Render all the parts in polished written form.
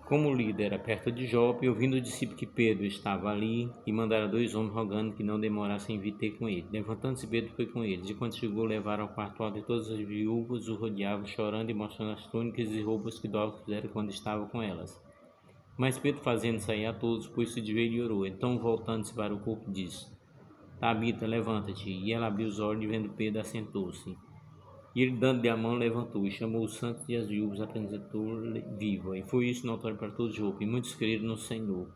Como o líder era perto de Jope, ouvindo o discípulo que Pedro estava ali, e mandara 2 homens rogando que não demorassem em vir ter com ele. Levantando-se, Pedro foi com eles, e quando chegou, levaram ao quarto alto, e todas as viúvas o rodeavam, chorando e mostrando as túnicas e roupas que Dorcas fizera quando estava com elas. Mas Pedro, fazendo sair a todos, pôs-se de joelho e orou. Então, voltando-se para o corpo, disse: Tabita, levanta-te. E ela abriu os olhos, e vendo Pedro, assentou-se. E ele, dando-lhe a mão, levantou, e chamou os santos e as viúvas, apresentou-lhe viva. E foi isso notório para todos Jope, e muitos creram no Senhor.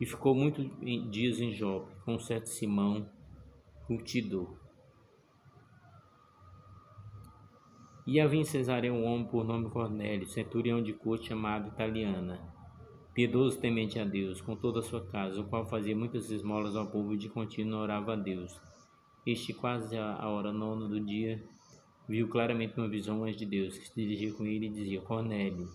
E ficou muitos dias em Jope, com um certo Simão, curtidor. E havia em Cesareia um homem por nome Cornélio, centurião de corte, chamado Italiana, piedoso, temente a Deus, com toda a sua casa, o qual fazia muitas esmolas ao povo e de contínuo orava a Deus. Este, quase a hora 9 do dia, viu claramente uma visão, um anjo de Deus, que se dirigia com ele e dizia: Cornélio.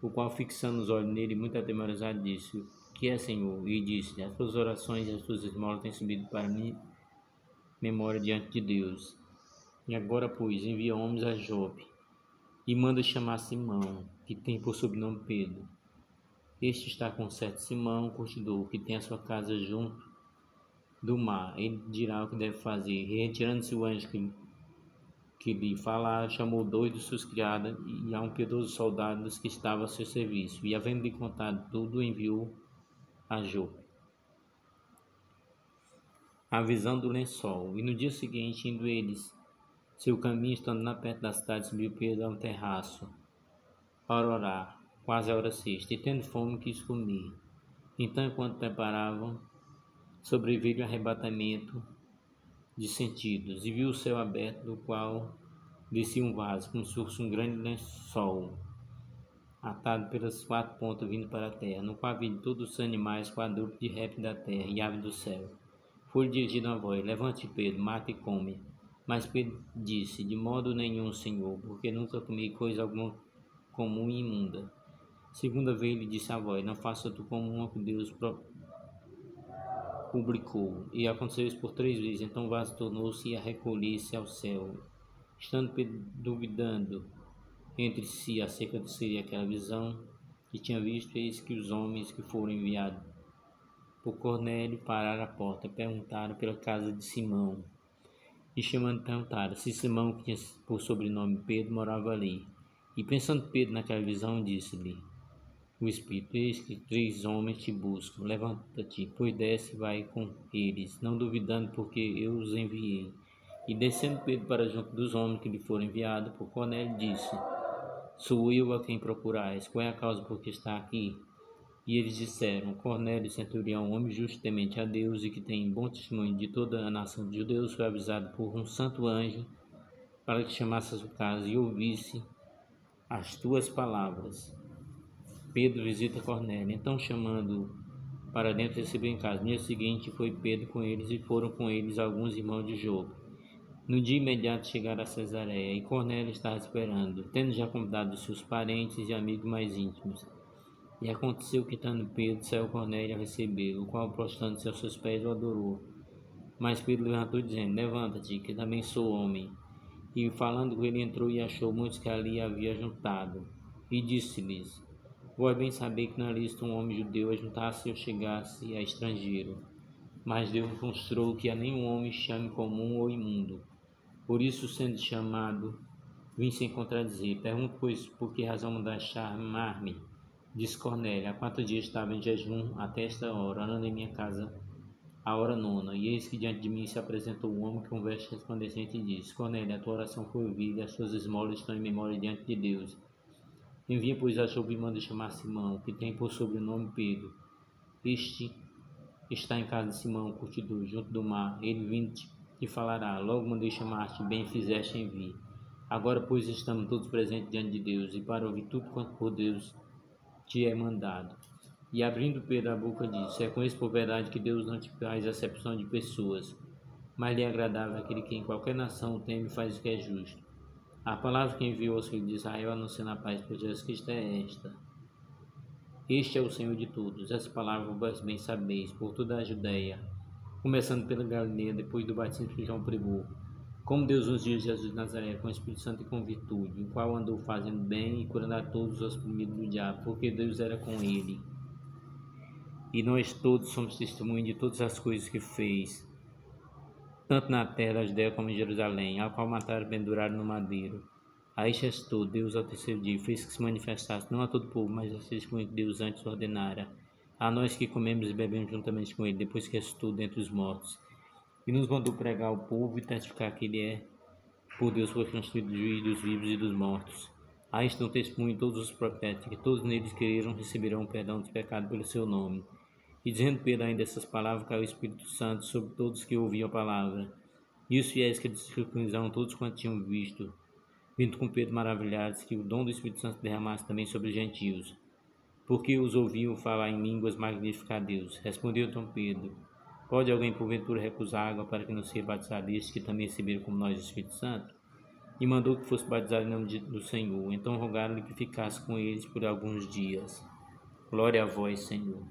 O qual, fixando os olhos nele, muito atemorizado, disse: Que é, Senhor? E disse: As tuas orações e as tuas esmolas têm subido para mim memória diante de Deus. E agora, pois, envia homens a Jope, e manda chamar Simão, que tem por sobrenome Pedro. Este está com certo Simão, curtidor, que tem a sua casa junto do mar. Ele dirá o que deve fazer. E retirando-se o anjo que lhe falara, chamou 2 de suas criadas e a um piedoso soldado dos que estava a seu serviço. E, havendo-lhe contado tudo, enviou a Jope. A visão do lençol. E no dia seguinte, indo eles seu caminho, estando na perto da cidade, subiu Pedro a um terraço para orar, quase a hora sexta, e tendo fome quis comer. Então, enquanto preparavam, sobreveio o arrebatamento de sentidos, e viu o céu aberto, do qual descia um vaso, como se fosse um grande lençol, atado pelas 4 pontas, vindo para a terra, no qual havia todos os animais, quadrúpedes de répteis da terra e aves do céu. Foi dirigido a voz: Levante, Pedro, mata e come. Mas Pedro disse: De modo nenhum, Senhor, porque nunca comi coisa alguma comum e imunda. Segunda vez lhe disse a voz: Não faça tu como uma que Deus publicou. E aconteceu isso por 3 vezes. Então o vaso tornou-se e a recolher-se ao céu. Estando Pedro duvidando entre si acerca do que seria aquela visão que tinha visto, eis que os homens que foram enviados por Cornélio pararam à porta, perguntaram pela casa de Simão. E chamando, perguntaram se Simão, que tinha por sobrenome Pedro, morava ali. E pensando Pedro naquela visão, disse-lhe o Espírito: Eis que 3 homens te buscam. Levanta-te, pois desce e vai com eles, não duvidando, porque eu os enviei. E descendo Pedro para junto dos homens que lhe foram enviados por Cornélio, disse: Sou eu a quem procurais. Qual é a causa por que está aqui? E eles disseram: Cornélio, centurião, homem justo, temente a Deus e que tem bom testemunho de toda a nação de judeus, foi avisado por um santo anjo para que chamasse a sua casa e ouvisse as tuas palavras. Pedro visita Cornélio. Então, chamando-o para dentro, recebeu em casa. No dia seguinte, foi Pedro com eles, e foram com eles alguns irmãos de Jope. No dia imediato chegaram a Cesareia, e Cornélio estava esperando, tendo já convidado os seus parentes e amigos mais íntimos. E aconteceu que, estando Pedro, saiu Cornélio a recebê-lo, o qual, prostrando-se aos seus pés, o adorou. Mas Pedro levantou, dizendo: Levanta-te, que também sou homem. E falando com ele, entrou e achou muitos que ali havia juntado. E disse-lhes: Vós bem saber que não é lícito um homem judeu ajuntar-se ou chegar-se a estrangeiro. Mas Deus mostrou que a nenhum homem chame comum ou imundo. Por isso, sendo chamado, vim sem contradizer. Pergunto, pois, por que razão mandaste chamar-me? Disse Cornélio: Há 4 dias estava em jejum até esta hora, orando em minha casa, a hora 9. E eis que diante de mim se apresentou um homem com veste resplandecente e disse: Cornélio, a tua oração foi ouvida, e as tuas esmolas estão em memória diante de Deus. Envia, pois, a Jope e manda chamar Simão, que tem por sobrenome Pedro. Este está em casa de Simão, curtidor, junto do mar. Ele vindo te falará. Logo mandei chamar-te, bem fizeste em vir. Agora, pois, estamos todos presentes diante de Deus, e para ouvir tudo quanto por Deus te é mandado. E abrindo Pedro a boca, disse: Reconheço por verdade que Deus não te faz acepção de pessoas, mas lhe é agradável aquele que em qualquer nação teme e faz o que é justo. A palavra que enviou aos filhos de Israel, anunciando a paz por Jesus Cristo, é esta: Este é o Senhor de todos. Essa palavra vós bem sabeis, por toda a Judéia, começando pela Galileia, depois do batismo que João pregou, Como Deus ungiu Jesus de Nazaré com o Espírito Santo e com virtude, o qual andou fazendo bem e curando a todos os oprimidos do diabo, porque Deus era com ele. E nós todos somos testemunhas de todas as coisas que fez, tanto na terra da Judéia como em Jerusalém, ao qual mataram e penduraram no madeiro. Aí restou Deus ao terceiro dia, fez que se manifestasse, não a todo o povo, mas a testemunho que Deus antes ordenara, a nós que comemos e bebemos juntamente com ele, depois que ressuscitou dentre os mortos. E nos mandou pregar ao povo e testificar que ele é, por Deus, foi constituído juiz dos vivos e dos mortos. Aí estão testemunho todos os profetas, que todos neles creram receberão o perdão dos pecados pelo seu nome. E dizendo Pedro ainda essas palavras, caiu o Espírito Santo sobre todos que ouviam a palavra. E os fiéis que testemunharam todos quantos tinham visto, vindo com Pedro maravilhados, que o dom do Espírito Santo derramasse também sobre os gentios, porque os ouviam falar em línguas, magnificar a Deus. Respondeu então Pedro: Pode alguém porventura recusar água para que não seja batizado estes que também receberam como nós o Espírito Santo? E mandou que fosse batizado em nome do Senhor. Então rogaram-lhe que ficasse com eles por alguns dias. Glória a vós, Senhor.